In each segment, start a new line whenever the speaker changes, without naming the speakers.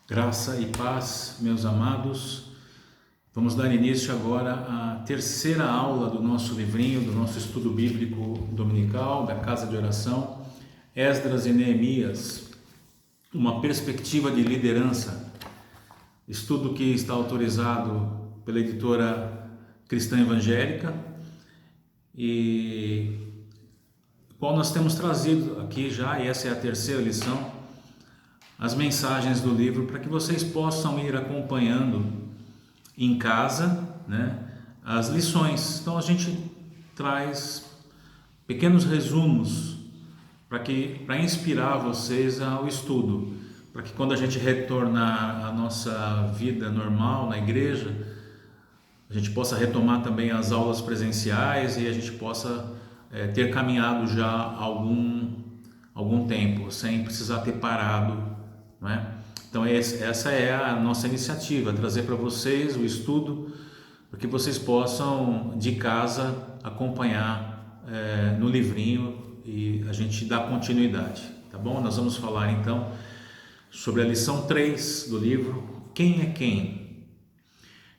Graça e paz, meus amados. Vamos dar início agora à terceira aula do nosso livrinho, do nosso estudo bíblico dominical, da Casa de Oração, Esdras e Neemias, uma perspectiva de liderança. Estudo que está autorizado pela editora Cristã Evangélica e qual nós temos trazido aqui já, e essa é a terceira lição, as mensagens do livro para que vocês possam ir acompanhando em casa, né, as lições. Então a gente traz pequenos resumos para inspirar vocês ao estudo, para que quando a gente retornar à nossa vida normal na igreja, a gente possa retomar também as aulas presenciais e a gente possa ter caminhado já algum tempo, sem precisar ter parado, não é? Então essa é a nossa iniciativa, trazer para vocês o estudo, para que vocês possam de casa acompanhar no livrinho e a gente dá continuidade, tá bom? Nós vamos falar então sobre a lição 3 do livro, Quem é Quem?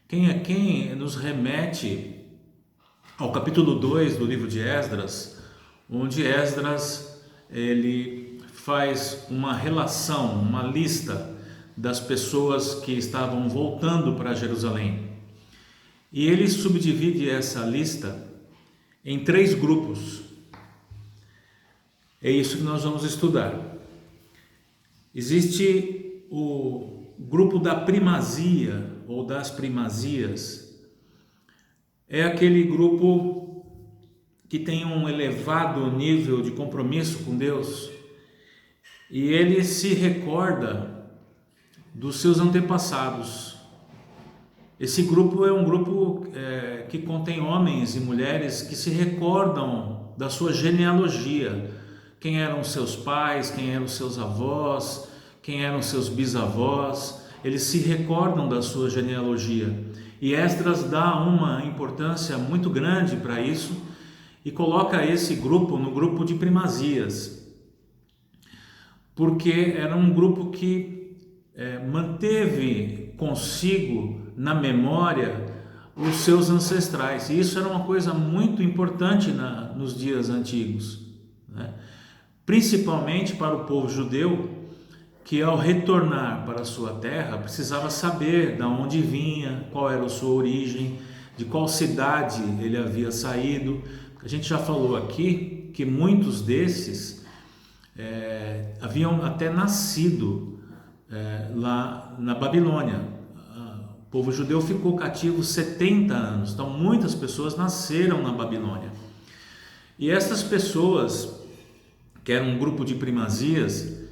Quem é Quem nos remete ao capítulo 2 do livro de Esdras, onde Esdras ele faz uma relação, uma lista das pessoas que estavam voltando para Jerusalém. E ele subdivide essa lista em 3 grupos. É isso que nós vamos estudar. Existe o grupo da primazia ou das primazias. É aquele grupo que tem um elevado nível de compromisso com Deus e ele se recorda dos seus antepassados. Esse grupo é um grupo que contém homens e mulheres que se recordam da sua genealogia, quem eram seus pais, quem eram seus avós, quem eram seus bisavós. Eles se recordam da sua genealogia e Esdras dá uma importância muito grande para isso e coloca esse grupo no grupo de primazias, porque era um grupo que manteve consigo na memória os seus ancestrais, e isso era uma coisa muito importante nos dias antigos, né? Principalmente para o povo judeu, que ao retornar para a sua terra precisava saber de onde vinha, qual era a sua origem, de qual cidade ele havia saído. A gente já falou aqui que muitos desses haviam até nascido lá na Babilônia. O povo judeu ficou cativo 70 anos, então muitas pessoas nasceram na Babilônia. E essas pessoas, que eram um grupo de primazias,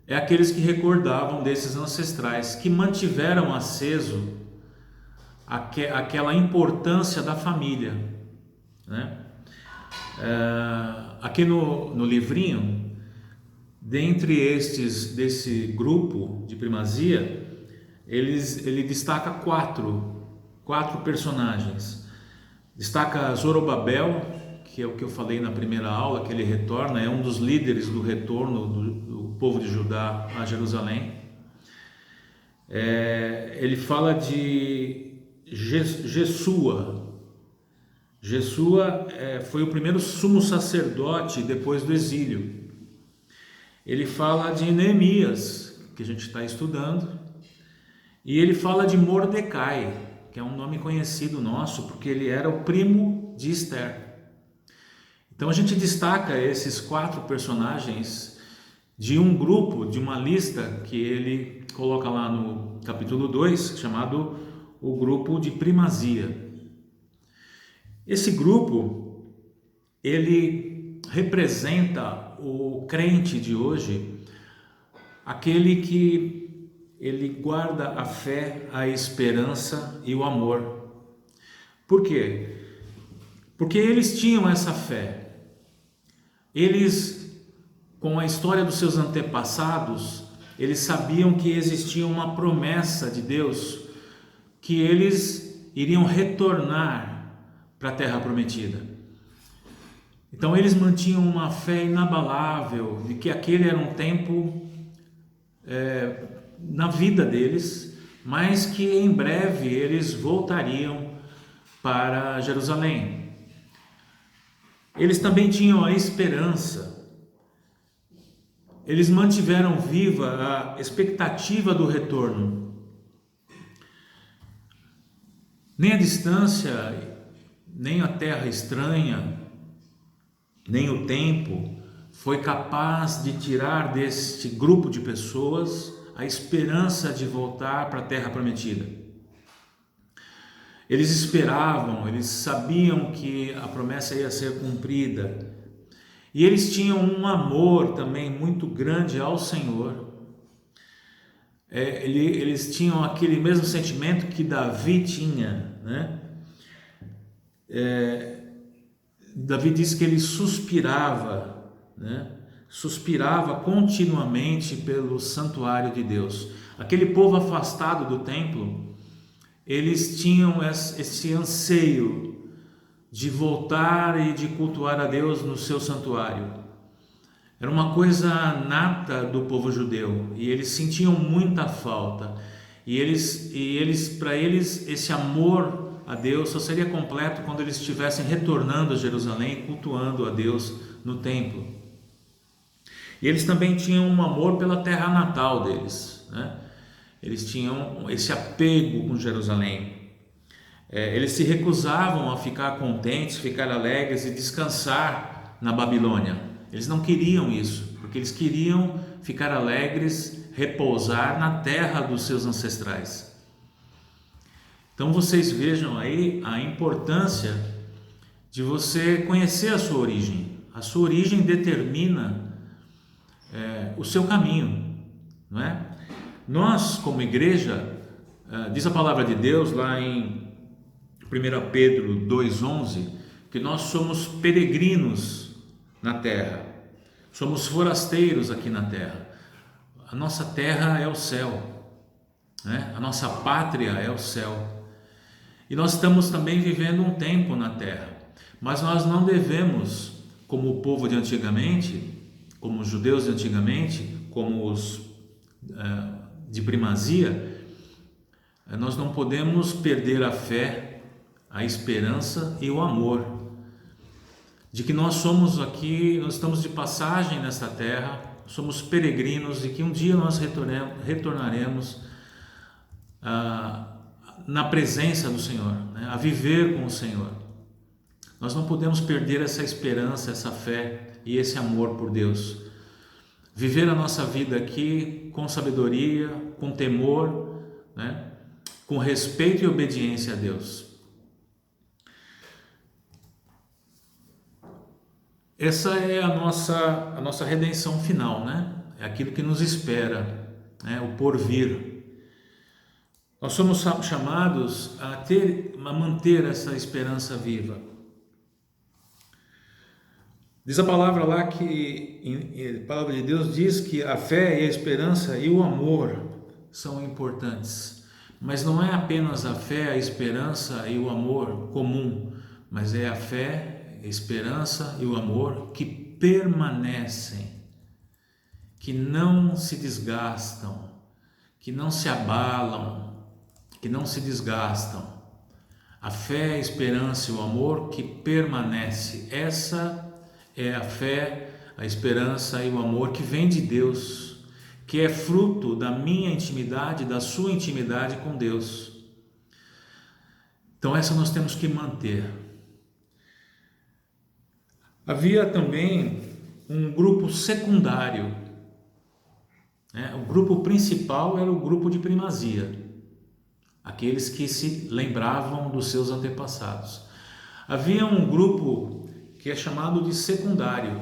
é aqueles que recordavam desses ancestrais, que mantiveram aceso aquela importância da família, né? Aqui no livrinho, dentre desse grupo de primazia, ele destaca quatro personagens. Destaca Zorobabel, que é o que eu falei na primeira aula, que ele retorna, é um dos líderes do retorno do povo de Judá a Jerusalém. Ele fala de Jesua. Jesua foi o primeiro sumo sacerdote depois do exílio. Ele fala de Neemias, que a gente está estudando, e ele fala de Mordecai, que é um nome conhecido nosso, porque ele era o primo de Esther. Então a gente destaca esses 4 personagens de um grupo, de uma lista que ele coloca lá no capítulo 2, chamado o grupo de primazia. Esse grupo, ele representa o crente de hoje, aquele que ele guarda a fé, a esperança e o amor. Por quê? Porque eles tinham essa fé. Eles, com a história dos seus antepassados, eles sabiam que existia uma promessa de Deus, que eles iriam retornar para a terra prometida. Então eles mantinham uma fé inabalável de que aquele era um tempo na vida deles, mas que em breve eles voltariam para Jerusalém. Eles também tinham a esperança. Eles mantiveram viva a expectativa do retorno. Nem a distância, nem a terra estranha, nem o tempo foi capaz de tirar deste grupo de pessoas a esperança de voltar para a terra prometida. Eles esperavam, eles sabiam que a promessa ia ser cumprida. E eles tinham um amor também muito grande ao Senhor. Eles tinham aquele mesmo sentimento que Davi tinha, né? Davi diz que ele suspirava, né? Suspirava continuamente pelo santuário de Deus. Aquele povo afastado do templo, eles tinham esse anseio de voltar e de cultuar a Deus no seu santuário. Era uma coisa nata do povo judeu e eles sentiam muita falta. Para eles esse amor a Deus só seria completo quando eles estivessem retornando a Jerusalém e cultuando a Deus no templo. E eles também tinham um amor pela terra natal deles, né? Eles tinham esse apego com Jerusalém. Eles se recusavam a ficar contentes, ficar alegres e descansar na Babilônia. Eles não queriam isso, porque eles queriam ficar alegres, repousar na terra dos seus ancestrais. Então vocês vejam aí a importância de você conhecer a sua origem. A sua origem determina o seu caminho, não é? Nós, como igreja, diz a palavra de Deus lá em 1 Pedro 2,11, que nós somos peregrinos na terra, somos forasteiros aqui na terra. A nossa terra é o céu, né? A nossa pátria é o céu. E nós estamos também vivendo um tempo na terra, mas nós não devemos, como o povo de antigamente, como os judeus de antigamente, como os de primazia, nós não podemos perder a fé, a esperança e o amor de que nós somos aqui, nós estamos de passagem nesta terra, somos peregrinos e que um dia nós retornaremos na presença do Senhor, né? A viver com o Senhor. Nós não podemos perder essa esperança, essa fé e esse amor por Deus. Viver a nossa vida aqui com sabedoria, com temor, né? Com respeito e obediência a Deus. Essa é a nossa redenção final, né? É aquilo que nos espera, né? O porvir. Nós somos chamados a manter essa esperança viva. Diz a palavra lá a palavra de Deus diz que a fé e a esperança e o amor são importantes. Mas não é apenas a fé, a esperança e o amor comum, mas é a fé, a esperança e o amor que permanecem, que não se desgastam, que não se abalam, que não se desgastam. A fé, a esperança e o amor que permanece. Essa é a fé, a esperança e o amor que vem de Deus, que é fruto da minha intimidade, da sua intimidade com Deus. Então essa nós temos que manter. Havia também um grupo secundário, né? O grupo principal era o grupo de primazia, aqueles que se lembravam dos seus antepassados. Havia um grupo que é chamado de secundário.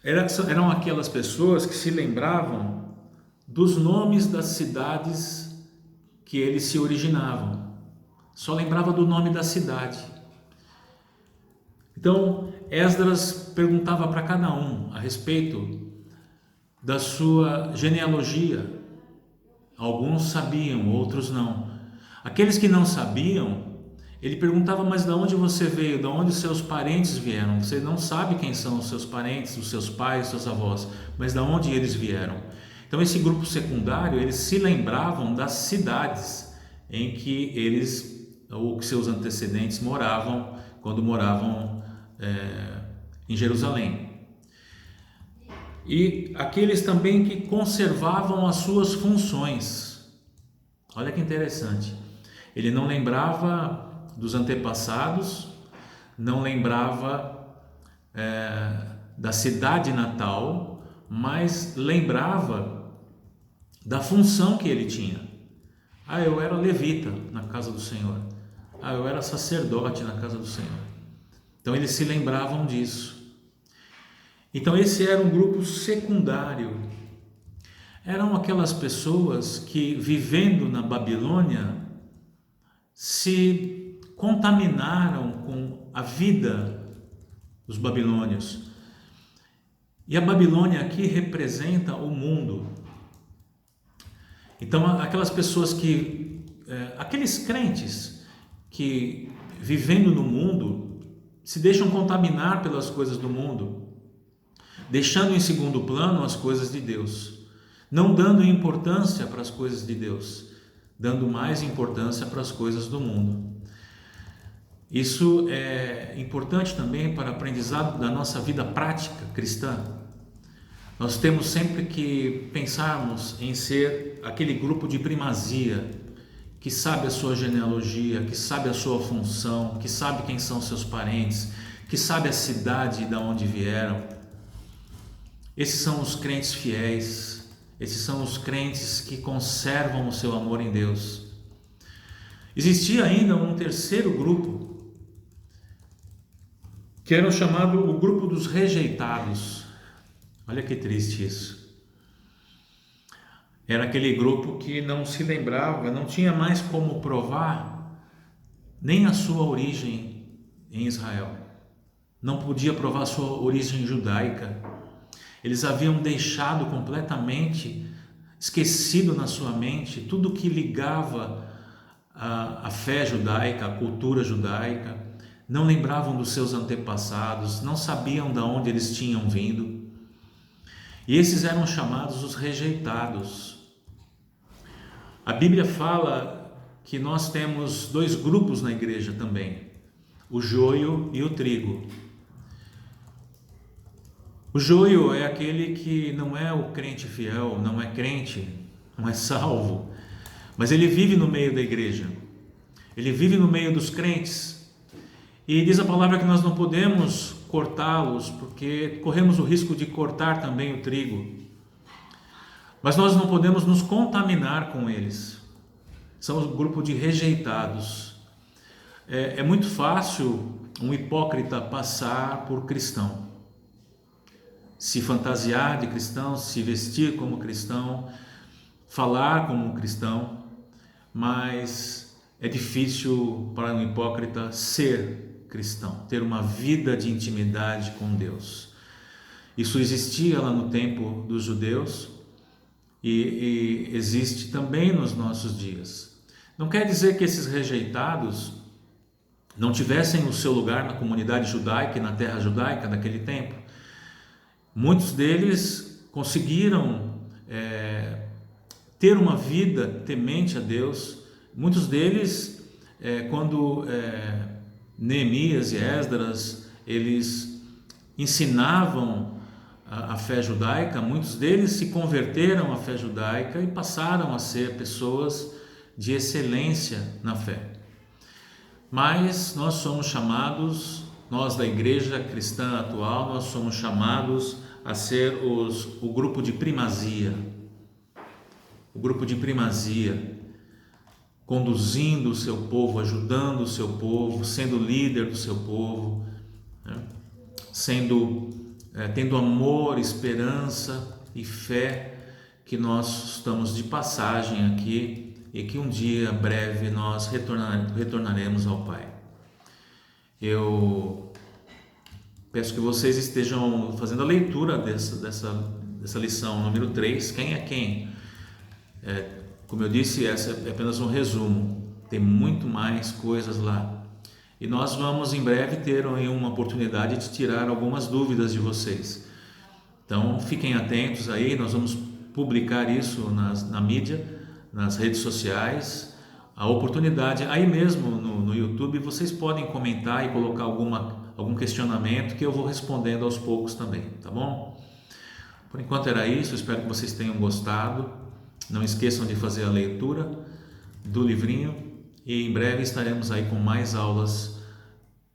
Eram aquelas pessoas que se lembravam dos nomes das cidades que eles se originavam. Só lembrava do nome da cidade. Então, Esdras perguntava para cada um a respeito da sua genealogia. Alguns sabiam, outros não. Aqueles que não sabiam, ele perguntava, mas de onde você veio? De onde seus parentes vieram? Você não sabe quem são os seus parentes, os seus pais, os seus avós, mas de onde eles vieram? Então esse grupo secundário, eles se lembravam das cidades em que eles ou que seus antecedentes moravam, quando moravam em Jerusalém. E aqueles também que conservavam as suas funções. Olha que interessante. Ele não lembrava dos antepassados, não lembrava da cidade natal, mas lembrava da função que ele tinha. Eu era levita na casa do Senhor. Eu era sacerdote na casa do Senhor. Então eles se lembravam disso. Então esse era um grupo secundário. Eram aquelas pessoas que, vivendo na Babilônia, se contaminaram com a vida dos babilônios. E a Babilônia aqui representa o mundo. Então aquelas pessoas aqueles crentes que, vivendo no mundo, se deixam contaminar pelas coisas do mundo, deixando em segundo plano as coisas de Deus, não dando importância para as coisas de Deus, dando mais importância para as coisas do mundo. Isso é importante também para o aprendizado da nossa vida prática cristã. Nós temos sempre que pensarmos em ser aquele grupo de primazia, que sabe a sua genealogia, que sabe a sua função, que sabe quem são seus parentes, que sabe a cidade de onde vieram. Esses são os crentes fiéis, esses são os crentes que conservam o seu amor em Deus. Existia ainda um terceiro grupo, que era o chamado o grupo dos rejeitados. Olha que triste isso. Era aquele grupo que não se lembrava, não tinha mais como provar nem a sua origem em Israel. Não podia provar a sua origem judaica. Eles haviam deixado completamente esquecido na sua mente tudo que ligava a fé judaica, a cultura judaica. Não lembravam dos seus antepassados, não sabiam de onde eles tinham vindo. E esses eram chamados os rejeitados. A Bíblia fala que nós temos dois grupos na igreja também, o joio e o trigo. O joio é aquele que não é o crente fiel, não é crente, não é salvo, mas ele vive no meio da igreja, ele vive no meio dos crentes, e diz a palavra que nós não podemos cortá-los, porque corremos o risco de cortar também o trigo, mas nós não podemos nos contaminar com eles. São o grupo de rejeitados. É muito fácil um hipócrita passar por cristão, se fantasiar de cristão, se vestir como cristão, falar como um cristão, mas é difícil para um hipócrita ser cristão, ter uma vida de intimidade com Deus. Isso existia lá no tempo dos judeus e existe também nos nossos dias. Não quer dizer que esses rejeitados não tivessem o seu lugar na comunidade judaica e na terra judaica daquele tempo. Muitos deles conseguiram ter uma vida temente a Deus. Muitos deles, quando Neemias e Esdras, eles ensinavam a fé judaica, muitos deles se converteram à fé judaica e passaram a ser pessoas de excelência na fé. Mas nós somos chamados, nós da igreja cristã atual, nós somos chamados a ser o grupo de primazia. O grupo de primazia, conduzindo o seu povo, ajudando o seu povo, sendo líder do seu povo, né? Tendo amor, esperança e fé, que nós estamos de passagem aqui e que um dia breve nós retornaremos ao Pai. Eu peço que vocês estejam fazendo a leitura dessa lição número 3, quem é quem? Como eu disse, essa é apenas um resumo, tem muito mais coisas lá. E nós vamos em breve ter uma oportunidade de tirar algumas dúvidas de vocês. Então fiquem atentos aí, nós vamos publicar isso na mídia, nas redes sociais, a oportunidade, aí mesmo no YouTube, vocês podem comentar e colocar algum questionamento que eu vou respondendo aos poucos também, tá bom? Por enquanto era isso, espero que vocês tenham gostado. Não esqueçam de fazer a leitura do livrinho e em breve estaremos aí com mais aulas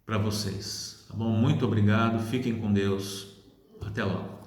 para vocês, tá bom? Muito obrigado, fiquem com Deus, até logo.